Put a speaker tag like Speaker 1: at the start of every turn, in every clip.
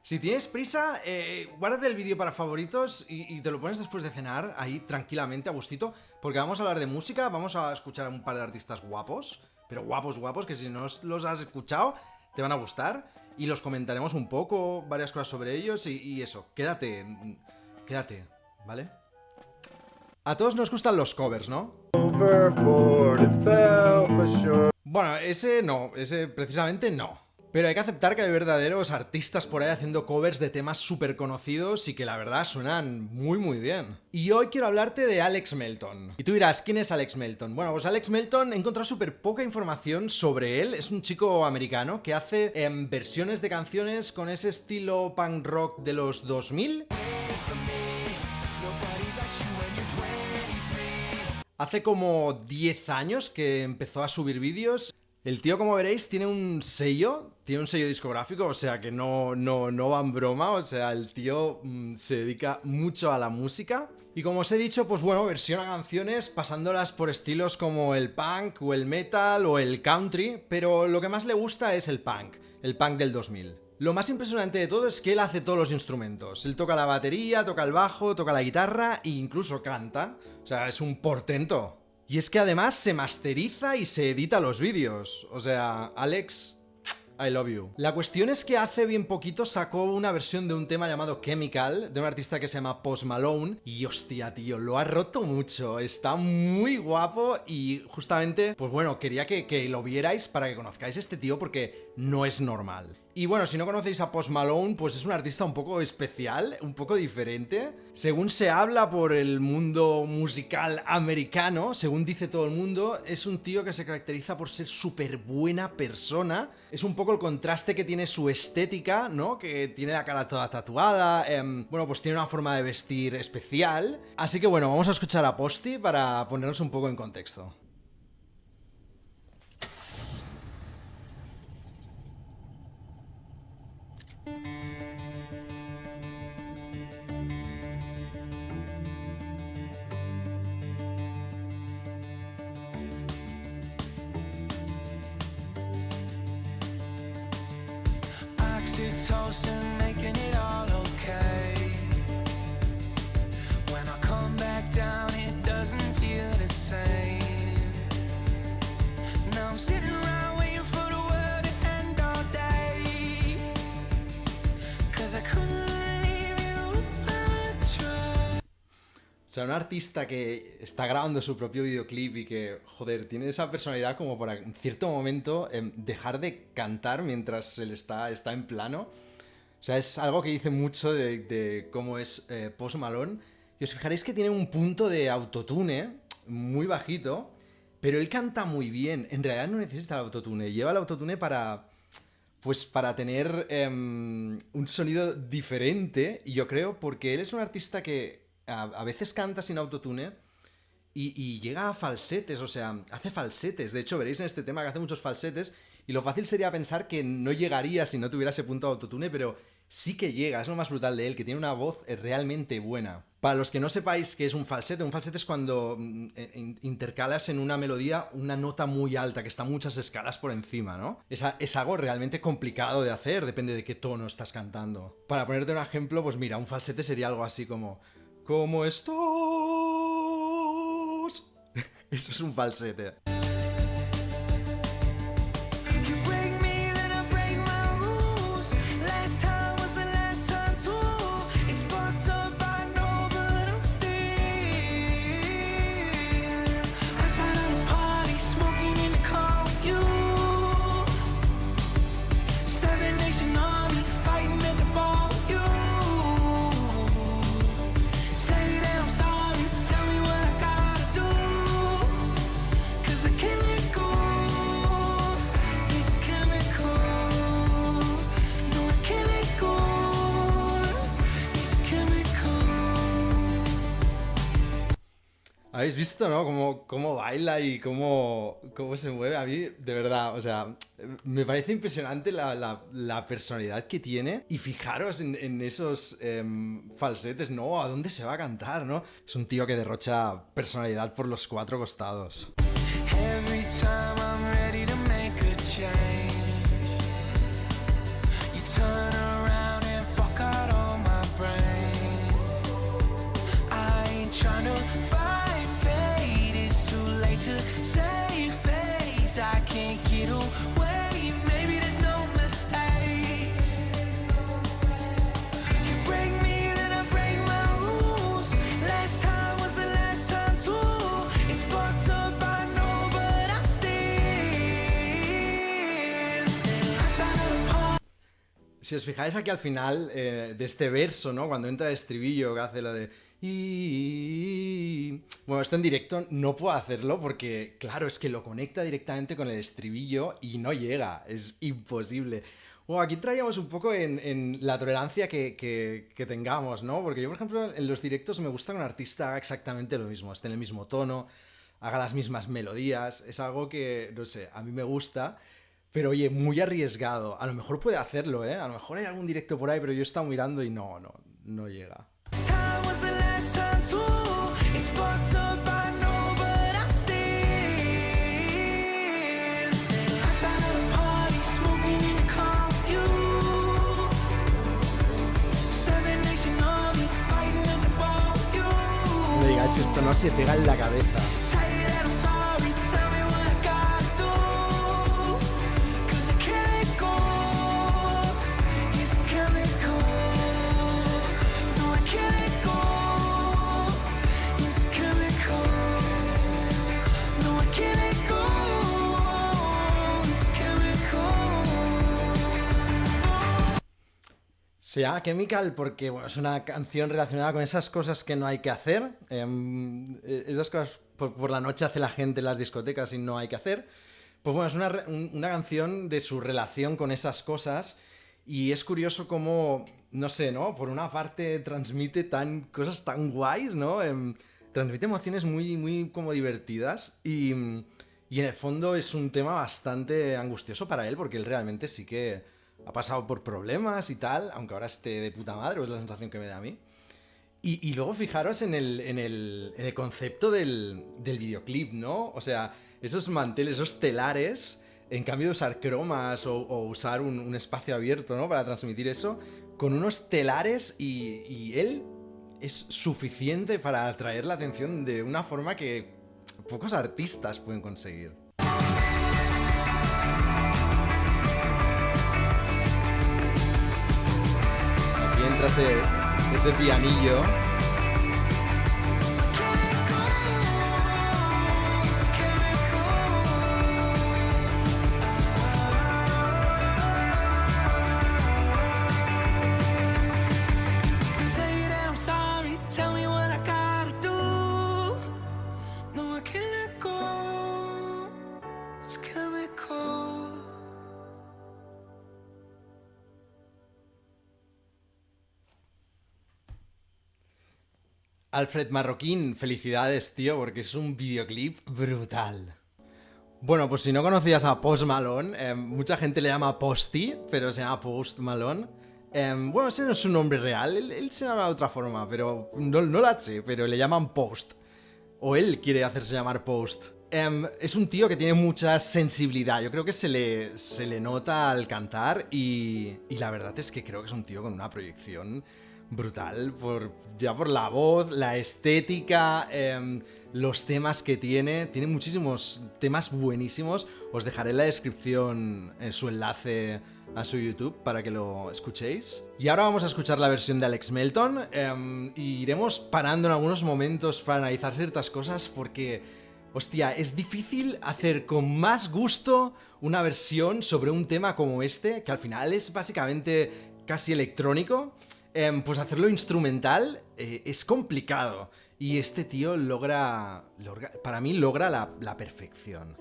Speaker 1: Si tienes prisa, guárdate el vídeo para favoritos y te lo pones después de cenar, ahí tranquilamente, a gustito, porque vamos a hablar de música, vamos a escuchar a un par de artistas guapos, pero guapos, guapos, que si no los has escuchado, te van a gustar, y los comentaremos un poco, varias cosas sobre ellos, y eso, quédate, ¿vale? A todos nos gustan los covers, ¿no? Bueno, ese precisamente no. Pero hay que aceptar que hay verdaderos artistas por ahí haciendo covers de temas súper conocidos y que la verdad suenan muy muy bien. Y hoy quiero hablarte de Alex Melton. Y tú dirás, ¿quién es Alex Melton? Bueno, pues Alex Melton, he encontrado súper poca información sobre él. Es un chico americano que hace versiones de canciones con ese estilo punk rock de los 2000. Hace como 10 años que empezó a subir vídeos. El tío, como veréis, tiene un sello discográfico, o sea que no va en broma, o sea, el tío se dedica mucho a la música. Y como os he dicho, pues bueno, versiona canciones pasándolas por estilos como el punk, o el metal, o el country, pero lo que más le gusta es el punk del 2000. Lo más impresionante de todo es que él hace todos los instrumentos. Él toca la batería, toca el bajo, toca la guitarra e incluso canta. O sea, es un portento. Y es que además se masteriza y se edita los vídeos. O sea, Alex, I love you. La cuestión es que hace bien poquito sacó una versión de un tema llamado Chemical, de un artista que se llama Post Malone. Y hostia, tío, lo ha roto mucho. Está muy guapo y justamente, pues bueno, quería que lo vierais para que conozcáis a este tío porque no es normal. Y bueno, si no conocéis a Post Malone, pues es un artista un poco especial, un poco diferente. Según se habla por el mundo musical americano, según dice todo el mundo, es un tío que se caracteriza por ser súper buena persona. Es un poco el contraste que tiene su estética, ¿no? Que tiene la cara toda tatuada, bueno, pues tiene una forma de vestir especial. Así que bueno, vamos a escuchar a Posty para ponernos un poco en contexto.
Speaker 2: Oxytocin, making it all okay. When I come back down, it doesn't feel the same. Now I'm sitting around waiting for the world to end all day. 'Cause I couldn't leave you if I tried.
Speaker 1: O sea, un artista que está grabando su propio videoclip y que, joder, tiene esa personalidad como para en cierto momento dejar de cantar mientras él está en plano. O sea, es algo que dice mucho de cómo es Post Malone. Y os fijaréis que tiene un punto de autotune muy bajito, pero él canta muy bien. En realidad no necesita el autotune. Lleva el autotune para tener un sonido diferente, y yo creo, porque él es un artista que a veces canta sin autotune y llega a falsetes, o sea, hace falsetes. De hecho, veréis en este tema que hace muchos falsetes y lo fácil sería pensar que no llegaría si no tuviera ese punto de autotune, pero sí que llega, es lo más brutal de él, que tiene una voz realmente buena. Para los que no sepáis qué es un falsete es cuando intercalas en una melodía una nota muy alta, que está muchas escalas por encima, ¿no? Es algo realmente complicado de hacer, depende de qué tono estás cantando. Para ponerte un ejemplo, pues mira, un falsete sería algo así como... ¿Cómo estás? Eso es un falsete. ¿Habéis visto, no? Cómo baila y cómo se mueve. A mí, de verdad, o sea, me parece impresionante la personalidad que tiene. Y fijaros en esos falsetes, ¿no? ¿A dónde se va a cantar, no? Es un tío que derrocha personalidad por los 4 costados.
Speaker 2: Every time I'm ready to make a change, you turn around and fall.
Speaker 1: Si os fijáis aquí al final de este verso, ¿no? Cuando entra el estribillo que hace lo de... Bueno, esto en directo no puedo hacerlo porque, claro, es que lo conecta directamente con el estribillo y no llega, es imposible. Bueno, aquí traíamos un poco en la tolerancia que tengamos, ¿no? Porque yo, por ejemplo, en los directos me gusta que un artista haga exactamente lo mismo, esté en el mismo tono, haga las mismas melodías, es algo que, no sé, a mí me gusta, pero oye, muy arriesgado. A lo mejor puede hacerlo, ¿eh? A lo mejor hay algún directo por ahí, pero yo he estado mirando y no llega.
Speaker 2: Time was the last time too. It's fucked up, I know, but I still. Outside of the party, smoking in the car with you. Seven Nation Army, fighting at the bar with you.
Speaker 1: No me digáis si esto no se pega en la cabeza.
Speaker 2: Tell you that I'm sorry, tell me what I gotta do. 'Cause I can't let go. It's a chemical. No, I can't let go. It's a chemical. No, I can't let go. It's chemical.
Speaker 1: Se llama Chemical porque bueno, es una canción relacionada con esas cosas que no hay que hacer. Esas cosas por la noche hace la gente en las discotecas y no hay que hacer. Pues bueno, es una canción de su relación con esas cosas. Y es curioso cómo, no sé, ¿no? Por una parte transmite cosas tan guays, ¿no? Transmite emociones muy como divertidas. Y en el fondo es un tema bastante angustioso para él porque él realmente sí que ha pasado por problemas y tal, aunque ahora esté de puta madre, es la sensación que me da a mí. Y luego fijaros en el concepto del videoclip, ¿no? O sea, esos manteles, esos telares, en cambio de usar cromas o usar un espacio abierto, ¿no? Para transmitir eso, con unos telares y él es suficiente para atraer la atención de una forma que pocos artistas pueden conseguir. Aquí entra ese pianillo.
Speaker 2: Tell you that I'm sorry, tell me what I gotta do. No, I can't let go. It's chemical.
Speaker 1: Alfred Marroquín, felicidades, tío, porque es un videoclip brutal. Bueno, pues si no conocías a Post Malone, mucha gente le llama Posty, pero se llama Post Malone. Bueno, ese no es su nombre real, él se llama de otra forma, pero no la sé, pero le llaman Post. O él quiere hacerse llamar Post. Es un tío que tiene mucha sensibilidad, yo creo que se le nota al cantar y la verdad es que creo que es un tío con una proyección brutal, ya por la voz, la estética, los temas que tiene muchísimos temas buenísimos. Os dejaré en la descripción su enlace a su YouTube para que lo escuchéis. Y ahora vamos a escuchar la versión de Alex Melton y iremos parando en algunos momentos para analizar ciertas cosas porque, hostia, es difícil hacer con más gusto una versión sobre un tema como este, que al final es básicamente casi electrónico. Pues hacerlo instrumental es complicado. Y este tío para mí logra la perfección.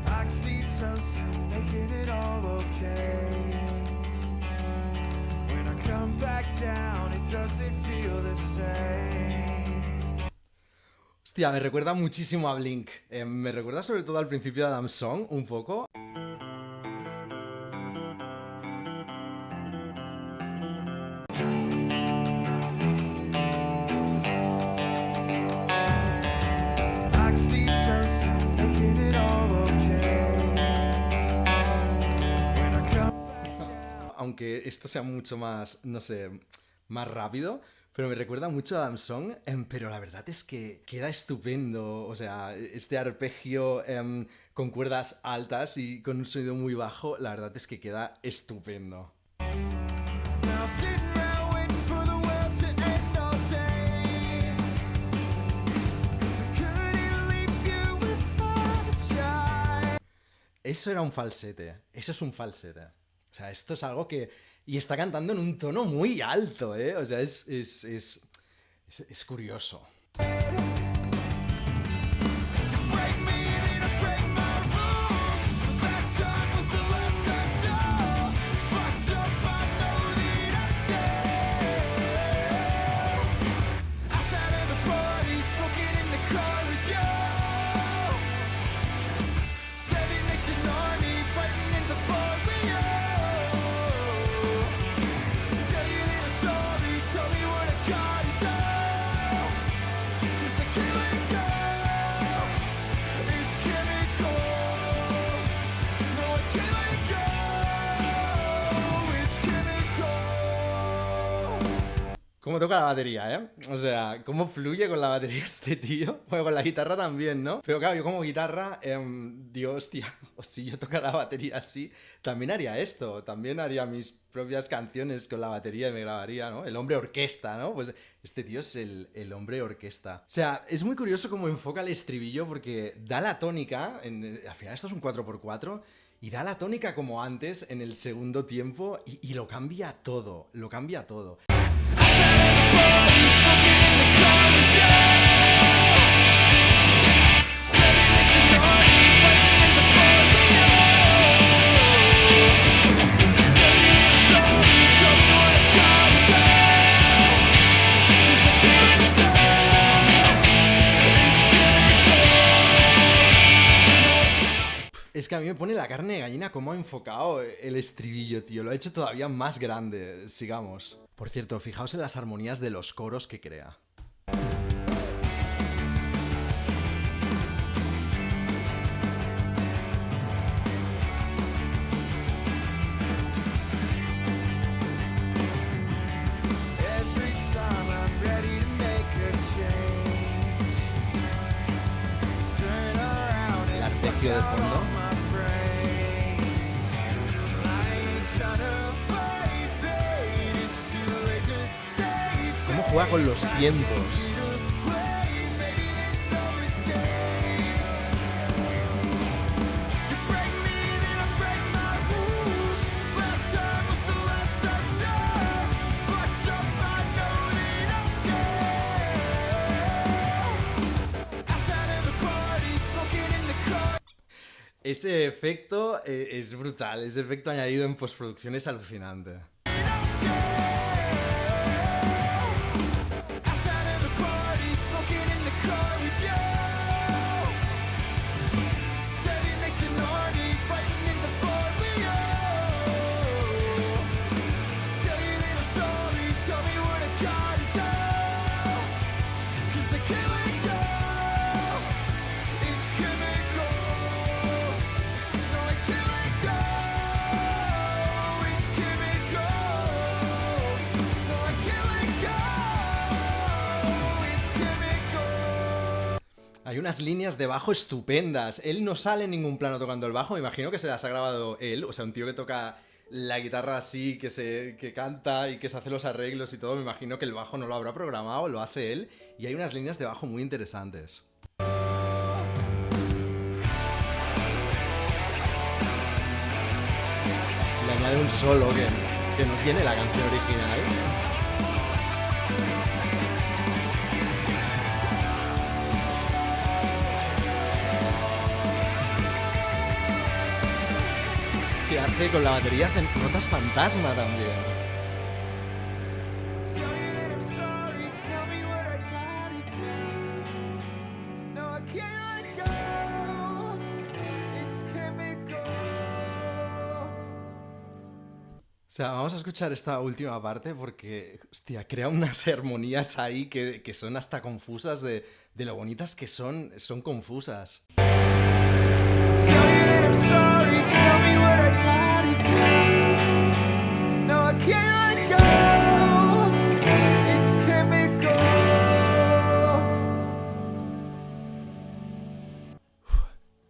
Speaker 3: Oxytocin, making it all okay. When I come back down, it doesn't feel the same.
Speaker 1: Hostia, me recuerda muchísimo a Blink. Me recuerda sobre todo al principio de Adam Song, un poco.
Speaker 3: Oxytocin, making it all okay. When I come
Speaker 1: Aunque esto sea mucho más, no sé, más rápido, pero me recuerda mucho a Adam Song, pero la verdad es que queda estupendo. O sea, este arpegio con cuerdas altas y con un sonido muy bajo, la verdad es que queda estupendo.
Speaker 3: now sitting around waiting for
Speaker 1: Eso era un falsete. Eso es un falsete. O sea, esto es algo que... Y está cantando en un tono muy alto, ¿eh? O sea, es curioso.
Speaker 3: Break me, then I break my rules. Last time was the last time, too. It's fucked up, I know that I'm still outside of the party, smoking in the car with you. Seven Nation Army, fighting in the bar with you. Tell you that I'm sorry, tell me what I gotta do. 'Cause I can't let go. It's chemical. No, I can't let go. It's chemical.
Speaker 1: ¿Cómo toca la batería, eh? O sea, ¿cómo fluye con la batería este tío? Bueno, con la guitarra también, ¿no? Pero claro, yo como guitarra, digo, hostia, o si yo tocara la batería así, también haría esto. También haría mis propias canciones con la batería y me grabaría, ¿no? El hombre orquesta, ¿no? Pues este tío es el hombre orquesta. O sea, es muy curioso cómo enfoca el estribillo porque da la tónica, al final esto es un 4x4, y da la tónica como antes en el segundo tiempo y lo cambia todo, lo cambia todo. Es que a mí me pone la carne de gallina cómo ha enfocado el estribillo, tío. Lo ha hecho todavía más grande. Sigamos. Por cierto, fijaos en las armonías de los coros que crea.
Speaker 3: Every time I'm ready to make a change, turn around
Speaker 1: El
Speaker 3: and
Speaker 1: arpegio de fondo.
Speaker 3: all my brains. I ain't tryna fight fate, it's too late to save
Speaker 1: Cómo juega con los tiempos.
Speaker 3: away. Maybe there's no mistakes. You break me, then I break my rules. Last time was the last time, too. It's fucked up, I know that I'm still outside of the party, smoking in the car.
Speaker 1: Ese efecto es brutal. Ese efecto añadido en postproducción es alucinante.
Speaker 3: Outside of the party, smoking in the car with you. Seven Nation Army, fighting in the bar with you. Tell you that I'm sorry, tell me what I gotta do. 'Cause I can't let go. It's chemical. No, I can't let go. It's chemical. No, I can't let go. It's chemical.
Speaker 1: Hay unas líneas de bajo estupendas. Él no sale en ningún plano tocando el bajo. Me imagino que se las ha grabado él. O sea, un tío que toca la guitarra así, que canta y que se hace los arreglos y todo. Me imagino que el bajo no lo habrá programado, lo hace él. Y hay unas líneas de bajo muy interesantes. Le añade un solo que no tiene la canción original. Es que hace con la batería, hacen notas fantasma también.
Speaker 3: Tell you that I'm sorry, tell me what I gotta do. No, I can't let go. It's chemical.
Speaker 1: O sea, vamos a escuchar esta última parte porque, hostia, crea unas armonías ahí que son hasta confusas de lo bonitas que son confusas.
Speaker 3: Tell you that I'm sorry, tell me what I gotta do. No, I can't let go. It's chemical.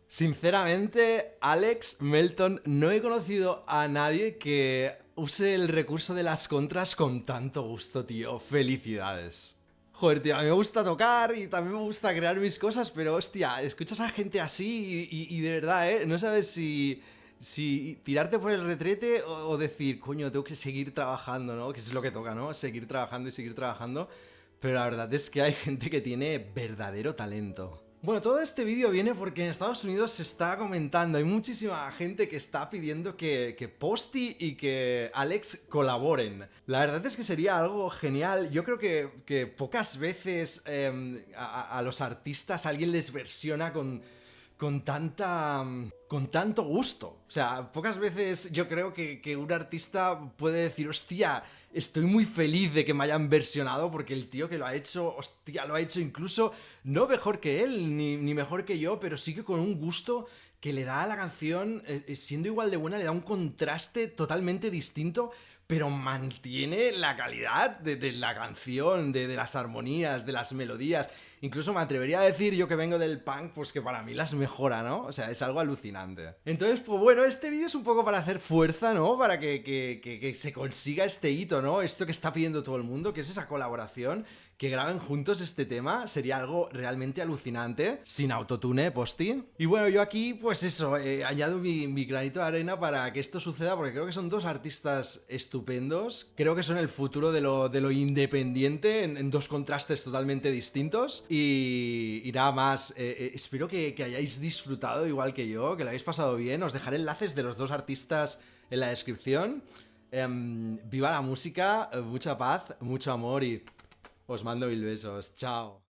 Speaker 1: Sinceramente, Alex Melton, no he conocido a nadie que use el recurso de las contras con tanto gusto, tío. Felicidades. Joder, tío, a mí me gusta tocar y también me gusta crear mis cosas, pero hostia, escuchas a gente así y de verdad, ¿eh? No sabes si tirarte por el retrete o decir, coño, tengo que seguir trabajando, ¿no? Que es lo que toca, ¿no? Seguir trabajando y seguir trabajando. Pero la verdad es que hay gente que tiene verdadero talento. Bueno, todo este vídeo viene porque en Estados Unidos se está comentando, hay muchísima gente que está pidiendo que Posty y que Alex colaboren. La verdad es que sería algo genial. Yo creo que pocas veces a los artistas alguien les versiona con tanto gusto. O sea, pocas veces yo creo que un artista puede decir, hostia, estoy muy feliz de que me hayan versionado porque el tío que lo ha hecho, hostia, lo ha hecho incluso no mejor que él, ni mejor que yo, pero sí que con un gusto que le da a la canción, siendo igual de buena, le da un contraste totalmente distinto, pero mantiene la calidad de la canción, de las armonías, de las melodías. Incluso me atrevería a decir, yo que vengo del punk, pues que para mí las mejora, ¿no? O sea, es algo alucinante. Entonces, pues bueno, este vídeo es un poco para hacer fuerza, ¿no? Para que se consiga este hito, ¿no? Esto que está pidiendo todo el mundo, que es esa colaboración, que graben juntos este tema, sería algo realmente alucinante, sin autotune, Posty. Y bueno, yo aquí, pues eso, añado mi granito de arena para que esto suceda, porque creo que son dos artistas estupendos, creo que son el futuro de lo independiente, en dos contrastes totalmente distintos. Y nada más, espero que hayáis disfrutado igual que yo, que lo hayáis pasado bien. Os dejaré enlaces de los dos artistas en la descripción. Viva la música, mucha paz, mucho amor y os mando 1000 besos. Chao.